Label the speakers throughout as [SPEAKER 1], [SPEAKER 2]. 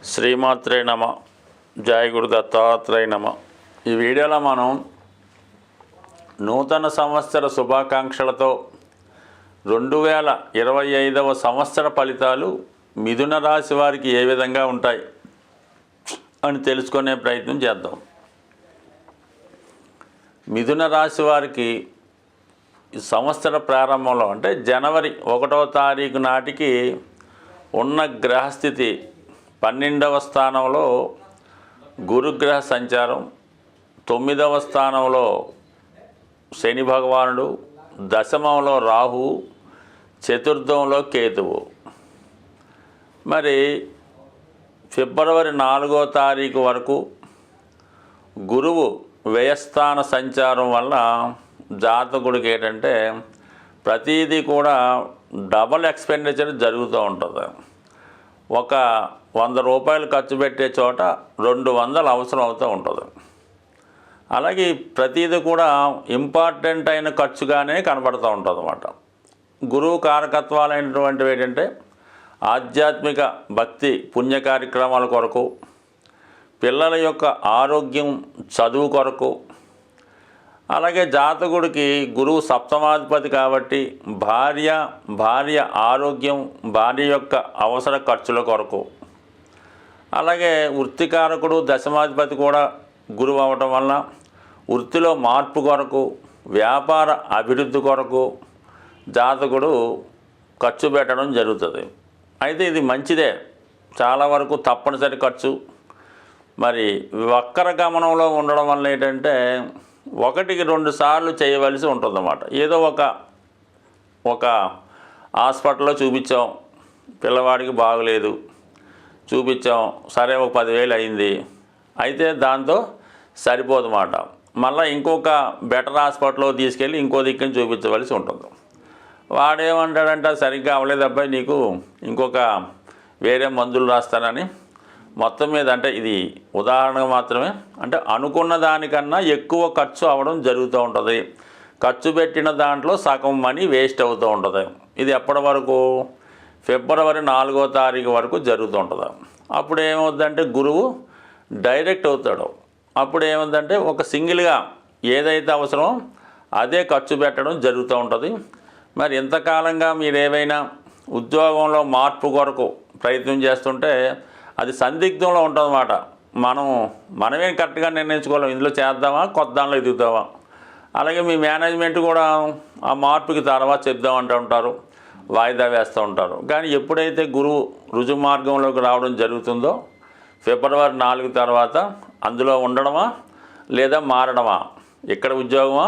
[SPEAKER 1] శ్రీమాత్రే నమ. జయ గురు దత్తాత్రేయ నమ. ఈ వీడియోలో మనం నూతన సంవత్సర శుభాకాంక్షలతో 2025వ సంవత్సర ఫలితాలు మిథున రాశి వారికి ఏ విధంగా ఉంటాయి అని తెలుసుకునే ప్రయత్నం చేద్దాం. మిథున రాశి వారికి ఈ సంవత్సర ప్రారంభంలో అంటే జనవరి 1వ తారీఖు నాటికి ఉన్న గ్రహస్థితి 12వ స్థానంలో గురుగ్రహ సంచారం, 9వ స్థానంలో శని భగవానుడు, దశమంలో రాహు, చతుర్థంలో కేతువు. మరి ఫిబ్రవరి 4వ తారీఖు వరకు గురువు వ్యయస్థాన సంచారం వల్ల జాతకుడికి ఏంటంటే ప్రతిదీ కూడా డబల్ ఎక్స్పెండిచర్ జరుగుతూ ఉంటుంది. ఒక 100 రూపాయలు ఖర్చు పెట్టే చోట 200 అవసరం అవుతూ ఉంటుంది. అలాగే ప్రతిదీ కూడా ఇంపార్టెంట్ అయిన ఖర్చుగానే కనబడుతూ ఉంటుంది అన్నమాట. గురువు కారకత్వాలైనటువంటివి ఏంటంటే ఆధ్యాత్మిక భక్తి పుణ్య కార్యక్రమాల కొరకు, పిల్లల యొక్క ఆరోగ్యం చదువు కొరకు, అలాగే జాతకుడికి గురువు సప్తమాధిపతి కాబట్టి భార్య ఆరోగ్యం, భార్య యొక్క అవసర ఖర్చుల కొరకు, అలాగే వృత్తికారకుడు దశమాధిపతి కూడా గురువు అవ్వటం వలన వృత్తిలో మార్పు కొరకు, వ్యాపార అభివృద్ధి కొరకు జాతకుడు ఖర్చు పెట్టడం జరుగుతుంది. అయితే ఇది మంచిదే, చాలా వరకు తప్పనిసరి ఖర్చు. మరి వక్ర గమనంలో ఉండడం వల్ల ఏంటంటే 1-2 సార్లు చేయవలసి ఉంటుందన్నమాట. ఏదో ఒక హాస్పిటల్లో చూపించాం, పిల్లవాడికి బాగలేదు, చూపించాం, సరే ఒక 10,000 అయింది, అయితే దాంతో సరిపోదన్నమాట. మళ్ళీ ఇంకొక బెటర్ హాస్పిటల్లో తీసుకెళ్ళి ఇంకో దిక్కుని చూపించవలసి ఉంటుంది. వాడేమంటాడంటే సరిగ్గా అవ్వలేదు అబ్బాయి, నీకు ఇంకొక వేరే మందులు రాస్తానని మొత్తం మీద, అంటే ఇది ఉదాహరణగా మాత్రమే, అంటే అనుకున్న దానికన్నా ఎక్కువ ఖర్చు అవ్వడం జరుగుతూ ఉంటుంది. ఖర్చు పెట్టిన దాంట్లో సగం మనీ వేస్ట్ అవుతూ ఉంటుంది. ఇది ఎప్పటి వరకు? ఫిబ్రవరి 4వ తారీఖు వరకు జరుగుతూ ఉంటుంది. అప్పుడు ఏమవుతుందంటే గురువు డైరెక్ట్ అవుతాడు. అప్పుడు ఏమవుతుందంటే ఒక సింగిల్గా ఏదైతే అవసరమో అదే ఖర్చు పెట్టడం జరుగుతూ ఉంటుంది. మరి ఇంతకాలంగా మీరు ఏవైనా ఉద్యోగంలో మార్పు కొరకు ప్రయత్నం చేస్తుంటే అది సందిగ్ధంలో ఉంటుందన్నమాట. మనమే కరెక్ట్గా నిర్ణయించుకోలేం, ఇందులో చేద్దామా కొత్త దానిలో ఎదుగుతామా. అలాగే మీ మేనేజ్మెంట్ కూడా ఆ మార్పుకి తర్వాత చెప్దామంటూ ఉంటారు, వాయిదా వేస్తూ ఉంటారు. కానీ ఎప్పుడైతే గురువు రుజు మార్గంలోకి రావడం జరుగుతుందో ఫిబ్రవరి 4 తర్వాత అందులో ఉండడమా లేదా మారడమా, ఇక్కడ ఉద్యోగమా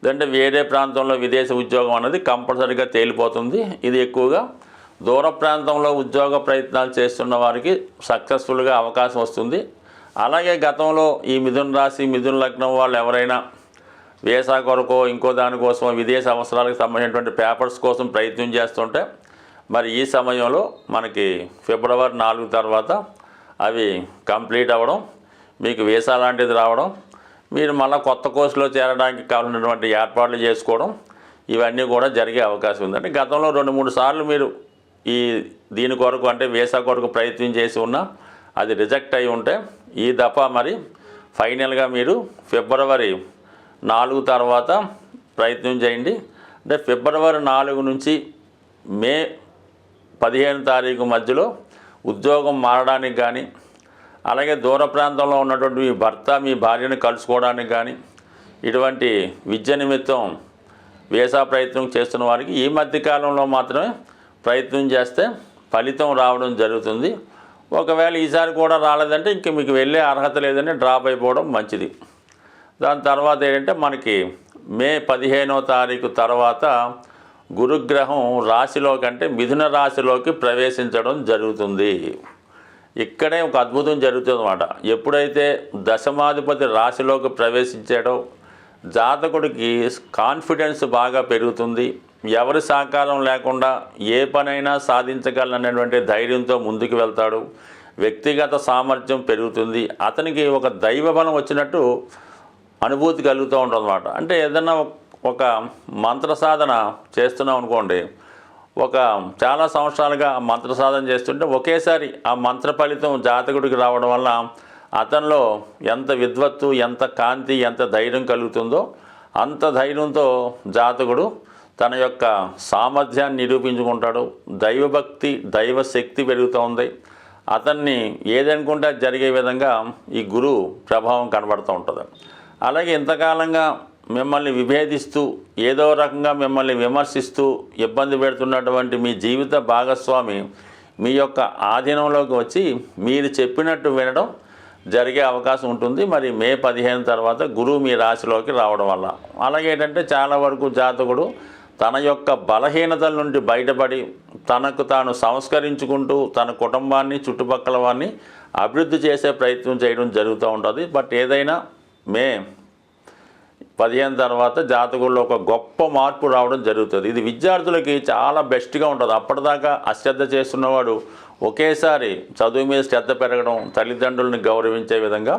[SPEAKER 1] లేదంటే వేరే ప్రాంతంలో విదేశీ ఉద్యోగం అనేది కంపల్సరీగా తేలిపోతుంది. ఇది ఎక్కువగా దూర ప్రాంతంలో ఉద్యోగ ప్రయత్నాలు చేస్తున్న వారికి సక్సెస్ఫుల్గా అవకాశం వస్తుంది. అలాగే గతంలో ఈ మిథున రాశి మిథున లగ్నం వాళ్ళు ఎవరైనా వీసా కొరకో ఇంకో దానికోసం విదేశీ అవసరాలకు సంబంధించినటువంటి పేపర్స్ కోసం ప్రయత్నం చేస్తుంటే మరి ఈ సమయంలో మనకి ఫిబ్రవరి 4 తర్వాత అవి కంప్లీట్ అవ్వడం, మీకు వీసా లాంటిది రావడం, మీరు మళ్ళీ కొత్త కోర్సులో చేరడానికి కావాల్సినటువంటి ఏర్పాట్లు చేసుకోవడం, ఇవన్నీ కూడా జరిగే అవకాశం ఉంది. అంటే గతంలో 2-3 సార్లు మీరు దీని కొరకు అంటే వీసా కొరకు ప్రయత్నం చేసి ఉన్నా అది రిజెక్ట్ అయి ఉంటే ఈ దఫా మరి ఫైనల్గా మీరు ఫిబ్రవరి 4 తర్వాత ప్రయత్నం చేయండి. అంటే ఫిబ్రవరి 4 నుంచి మే 15 తారీఖు మధ్యలో ఉద్యోగం మారడానికి కానీ, అలాగే దూర ప్రాంతంలో ఉన్నటువంటి మీ భర్త మీ భార్యను కలుసుకోవడానికి కానీ, ఇటువంటి విద్య నిమిత్తం వీసా ప్రయత్నం చేస్తున్న వారికి ఈ మధ్యకాలంలో మాత్రమే ప్రయత్నం చేస్తే ఫలితం రావడం జరుగుతుంది. ఒకవేళ ఈసారి కూడా రాలేదంటే ఇంక మీకు వెళ్ళే అర్హత లేదని డ్రాప్ అయిపోవడం మంచిది. దాని తర్వాత ఏంటంటే మనకి మే 15వ తారీఖు తర్వాత గురుగ్రహం రాశిలోకి అంటే మిథున రాశిలోకి ప్రవేశించడం జరుగుతుంది. ఇక్కడే ఒక అద్భుతం జరుగుతుంది అన్నమాట. ఎప్పుడైతే దశమాధిపతి రాశిలోకి ప్రవేశించాడో జాతకుడికి కాన్ఫిడెన్స్ బాగా పెరుగుతుంది. ఎవరి సహకారం లేకుండా ఏ పనైనా సాధించగలననేటువంటి ధైర్యంతో ముందుకు వెళ్తాడు. వ్యక్తిగత సామర్థ్యం పెరుగుతుంది. అతనికి ఒక దైవబలం వచ్చినట్టు అనుభూతి కలుగుతూ ఉంటుంది అన్నమాట. అంటే ఏదన్నా ఒక మంత్ర సాధన చేస్తున్నాం అనుకోండి, ఒక చాలా సంవత్సరాలుగా మంత్ర సాధన చేస్తుంటే ఒకేసారి ఆ మంత్ర ఫలితం జాతకుడికి రావడం వల్ల అతనిలో ఎంత విద్వత్తు, ఎంత కాంతి, ఎంత ధైర్యం కలుగుతుందో అంత ధైర్యంతో జాతకుడు తన యొక్క సామర్థ్యాన్ని నిరూపించుకుంటాడు. దైవభక్తి, దైవశక్తి పెరుగుతూ అతన్ని ఏదనుకుంటే జరిగే విధంగా ఈ గురువు ప్రభావం కనబడుతూ ఉంటుంది. అలాగే ఇంతకాలంగా మిమ్మల్ని విభేదిస్తూ ఏదో రకంగా మిమ్మల్ని విమర్శిస్తూ ఇబ్బంది పెడుతున్నటువంటి మీ జీవిత భాగస్వామి మీ యొక్క ఆధీనంలోకి వచ్చి మీరు చెప్పినట్టు వినడం జరిగే అవకాశం ఉంటుంది. మరి మే 15 తర్వాత గురువు మీ రాశిలోకి రావడం వల్ల అలాగే ఏంటంటే చాలా వరకు జాతకుడు తన యొక్క బలహీనతల నుండి బయటపడి తనకు తాను సంస్కరించుకుంటూ తన కుటుంబాన్ని, చుట్టుపక్కల వారిని అభివృద్ధి చేసే ప్రయత్నం చేయడం జరుగుతూ ఉంటుంది. బట్ ఏదైనా మే 15 తర్వాత జాతకుల్లో ఒక గొప్ప మార్పు రావడం జరుగుతుంది. ఇది విద్యార్థులకి చాలా బెస్ట్గా ఉంటుంది. అప్పటిదాకా అశ్రద్ధ చేస్తున్నవాడు ఒకేసారి చదువు మీద శ్రద్ధ పెరగడం, తల్లిదండ్రులని గౌరవించే విధంగా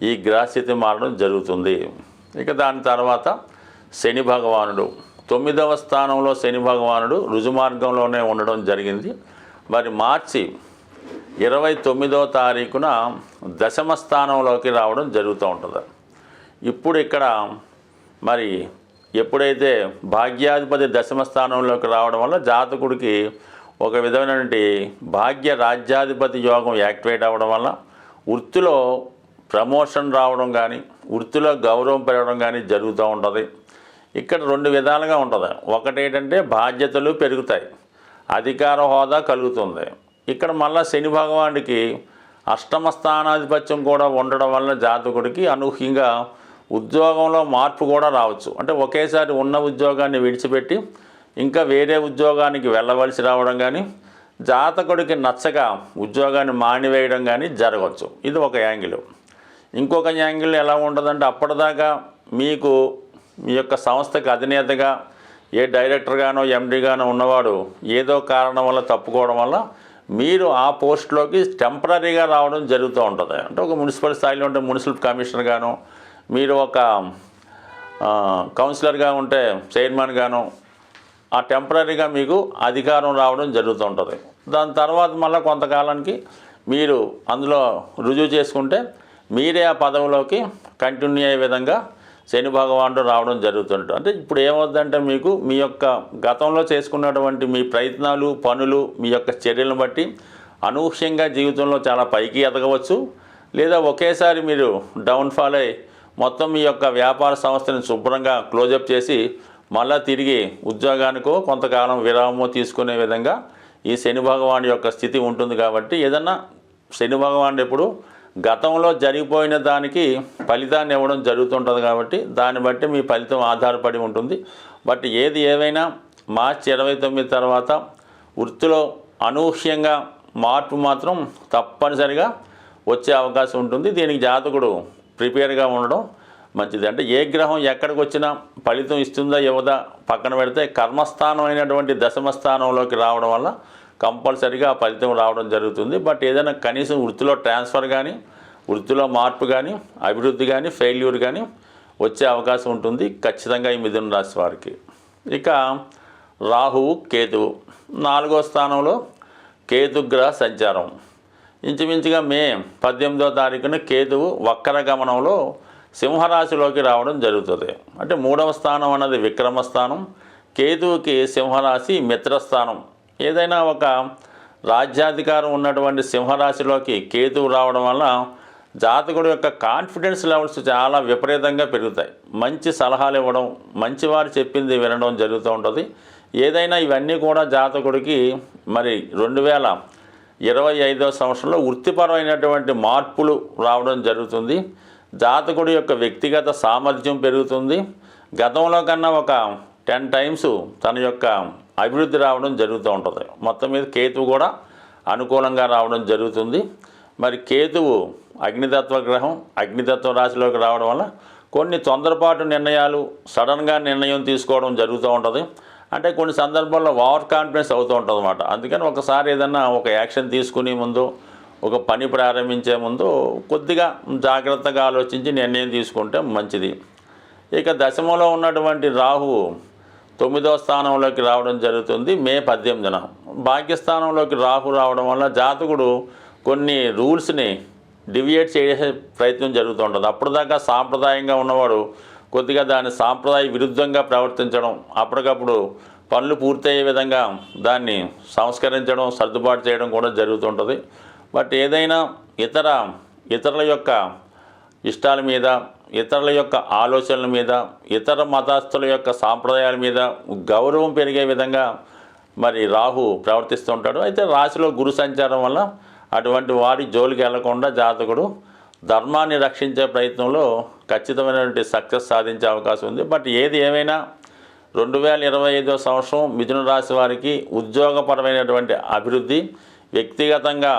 [SPEAKER 1] ఈ గ్రహస్థితి మారడం జరుగుతుంది. ఇక దాని తర్వాత శని భగవానుడు 9వ స్థానంలో శని భగవానుడు రుజుమార్గంలోనే ఉండడం జరిగింది. మరి మార్చి 29వ తారీఖున దశమ స్థానంలోకి రావడం జరుగుతూ ఉంటుంది. ఇప్పుడు ఇక్కడ మరి ఎప్పుడైతే భాగ్యాధిపతి దశమ స్థానంలోకి రావడం వల్ల జాతకుడికి ఒక విధమైనటువంటి భాగ్య రాజ్యాధిపతి యోగం యాక్టివేట్ అవ్వడం వల్ల వృత్తిలో ప్రమోషన్ రావడం కానీ, వృత్తిలో గౌరవం పెరగడం కానీ జరుగుతూ ఉంటుంది. ఇక్కడ 2 విధాలుగా ఉంటుంది. ఒకటి ఏంటంటే బాధ్యతలు పెరుగుతాయి, అధికార హోదా కలుగుతుంది. ఇక్కడ మళ్ళీ శని భగవానుడికి అష్టమ స్థానాధిపత్యం కూడా ఉండడం వల్ల జాతకుడికి అనూహ్యంగా ఉద్యోగంలో మార్పు కూడా రావచ్చు. అంటే ఒకేసారి ఉన్న ఉద్యోగాన్ని విడిచిపెట్టి ఇంకా వేరే ఉద్యోగానికి వెళ్ళవలసి రావడం కానీ, జాతకుడికి నచ్చక ఉద్యోగాన్ని మానివేయడం కానీ జరగవచ్చు. ఇది ఒక యాంగిల్. ఇంకొక యాంగిల్ ఎలా ఉంటుందంటే అప్పటిదాకా మీకు మీ యొక్క సంస్థకి అధినేతగా ఏ డైరెక్టర్గానో ఎండీగానో ఉన్నవాడు ఏదో కారణం వల్ల తప్పుకోవడం వల్ల మీరు ఆ పోస్ట్లోకి టెంపరీగా రావడం జరుగుతూ ఉంటుంది. అంటే ఒక మున్సిపల్ స్థాయిలో ఉంటే మున్సిపల్ కమిషనర్ గాను, మీరు ఒక కౌన్సిలర్గా ఉంటే చైర్మన్ గాను ఆ టెంపరీగా మీకు అధికారం రావడం జరుగుతూ ఉంటుంది. దాని తర్వాత మళ్ళీ కొంతకాలానికి మీరు అందులో రుజువు చేసుకుంటే మీరే ఆ పదవిలోకి కంటిన్యూ అయ్యే విధంగా శని భగవానుడు రావడం జరుగుతుంటుంది. అంటే ఇప్పుడు ఏమవుతుందంటే మీకు మీ యొక్క గతంలో చేసుకున్నటువంటి మీ ప్రయత్నాలు, పనులు, మీ యొక్క చర్యలను బట్టి అనూహ్యంగా జీవితంలో చాలా పైకి ఎదగవచ్చు. లేదా ఒకేసారి మీరు డౌన్ఫాల్ అయ్యి మొత్తం మీ యొక్క వ్యాపార సంస్థని శుభ్రంగా క్లోజప్ చేసి మళ్ళీ తిరిగి ఉద్యోగానికో కొంతకాలం విరామమో తీసుకునే విధంగా ఈ శని భగవాను యొక్క స్థితి ఉంటుంది. కాబట్టి ఏదన్నా శని భగవానుడు ఎప్పుడు గతంలో జరిగిపోయిన దానికి ఫలితాన్ని ఇవ్వడం జరుగుతుంటుంది. కాబట్టి దాన్ని బట్టి మీ ఫలితం ఆధారపడి ఉంటుంది. బట్ ఏది ఏవైనా మార్చి 29 తర్వాత వృత్తిలో అనూహ్యంగా మార్పు మాత్రం తప్పనిసరిగా వచ్చే అవకాశం ఉంటుంది. దీనికి జాతకుడు ప్రిపేర్గా ఉండడం మంచిది. అంటే ఏ గ్రహం ఎక్కడికి వచ్చినా ఫలితం ఇస్తుందా ఇవ్వదా పక్కన పెడితే కర్మస్థానం అయినటువంటి దశమ స్థానంలోకి రావడం వల్ల కంపల్సరీగా ఆ ఫలితం రావడం జరుగుతుంది. బట్ ఏదైనా కనీసం వృత్తిలో ట్రాన్స్ఫర్ కానీ, వృత్తిలో మార్పు కానీ, అభివృద్ధి కానీ, ఫెయిల్యూర్ కానీ వచ్చే అవకాశం ఉంటుంది ఖచ్చితంగా ఈ మిథున రాశి వారికి. ఇక రాహువు, కేతువు 4వ స్థానంలో కేతుగ్రహ సంచారం. ఇంచుమించుగా మే 18వ తారీఖున కేతువు వక్ర గమనంలో సింహరాశిలోకి రావడం జరుగుతుంది. అంటే 3వ స్థానం అన్నది విక్రమస్థానం, కేతువుకి సింహరాశి మిత్రస్థానం. ఏదైనా ఒక రాజ్యాధికారం ఉన్నటువంటి సింహరాశిలోకి కేతువు రావడం వల్ల జాతకుడు యొక్క కాన్ఫిడెన్స్ లెవెల్స్ చాలా విపరీతంగా పెరుగుతాయి. మంచి సలహాలు ఇవ్వడం, మంచివారు చెప్పింది వినడం జరుగుతూ ఉంటుంది. ఏదైనా ఇవన్నీ కూడా జాతకుడికి మరి 2025వ సంవత్సరంలో వృత్తిపరమైనటువంటి మార్పులు రావడం జరుగుతుంది. జాతకుడి యొక్క వ్యక్తిగత సామర్థ్యం పెరుగుతుంది. గతంలో కన్నా ఒక 10 టైమ్స్ తన యొక్క అభివృద్ధి రావడం జరుగుతూ ఉంటుంది. మొత్తం మీద కేతువు కూడా అనుకూలంగా రావడం జరుగుతుంది. మరి కేతువు అగ్నితత్వ గ్రహం, అగ్నితత్వ రాశిలోకి రావడం వల్ల కొన్ని తొందరపాటు నిర్ణయాలు, సడన్గా నిర్ణయం తీసుకోవడం జరుగుతూ ఉంటుంది. అంటే కొన్ని సందర్భాల్లో ఓవర్ కాన్ఫిడెన్స్ అవుతూ ఉంటుంది అన్నమాట. అందుకని ఒకసారి ఏదన్నా ఒక యాక్షన్ తీసుకునే ముందు, ఒక పని ప్రారంభించే ముందు కొద్దిగా జాగ్రత్తగా ఆలోచించి నిర్ణయం తీసుకుంటే మంచిది. ఇక దశమంలో ఉన్నటువంటి రాహువు 9వ స్థానంలోకి రావడం జరుగుతుంది మే 18న. భాగ్యస్థానంలోకి రాహు రావడం వల్ల జాతకుడు కొన్ని రూల్స్ని డివియేట్ చేసే ప్రయత్నం జరుగుతూ ఉంటుంది. అప్పుడు దాకా సాంప్రదాయంగా ఉన్నవాడు కొద్దిగా దాని సాంప్రదాయ విరుద్ధంగా ప్రవర్తించడం, అప్పటికప్పుడు పనులు పూర్తయ్యే విధంగా దాన్ని సంస్కరించడం, సర్దుబాటు చేయడం కూడా జరుగుతుంటుంది. బట్ ఏదైనా ఇతరుల యొక్క ఇష్టాల మీద, ఇతరుల యొక్క ఆలోచనల మీద, ఇతర మతస్థుల యొక్క సాంప్రదాయాల మీద గౌరవం పెరిగే విధంగా మరి రాహు ప్రవర్తిస్తూ ఉంటాడు. అయితే రాశిలో గురు సంచారం వల్ల అటువంటి వారి జోలికి వెళ్లకుండా జాతకుడు ధర్మాన్ని రక్షించే ప్రయత్నంలో ఖచ్చితమైనటువంటి సక్సెస్ సాధించే అవకాశం ఉంది. బట్ ఏది ఏమైనా 2025వ సంవత్సరం మిథున రాశి వారికి ఉద్యోగపరమైనటువంటి అభివృద్ధి, వ్యక్తిగతంగా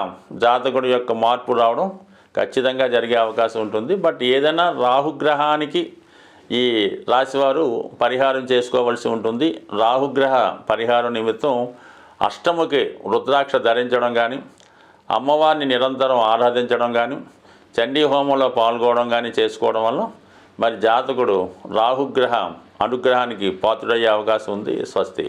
[SPEAKER 1] జాతకుడి యొక్క మార్పు రావడం ఖచ్చితంగా జరిగే అవకాశం ఉంటుంది. బట్ ఏదైనా రాహుగ్రహానికి ఈ రాశివారు పరిహారం చేసుకోవలసి ఉంటుంది. రాహుగ్రహ పరిహారం నిమిత్తం అష్టముకి రుద్రాక్ష ధరించడం కానీ, అమ్మవారిని నిరంతరం ఆరాధించడం కానీ, చండీ హోమంలో పాల్గొనడం కానీ చేసుకోవడం వల్ల మరి జాతకుడు రాహుగ్రహ అనుగ్రహానికి పాత్రుడయ్యే అవకాశం ఉంది. స్వస్తి.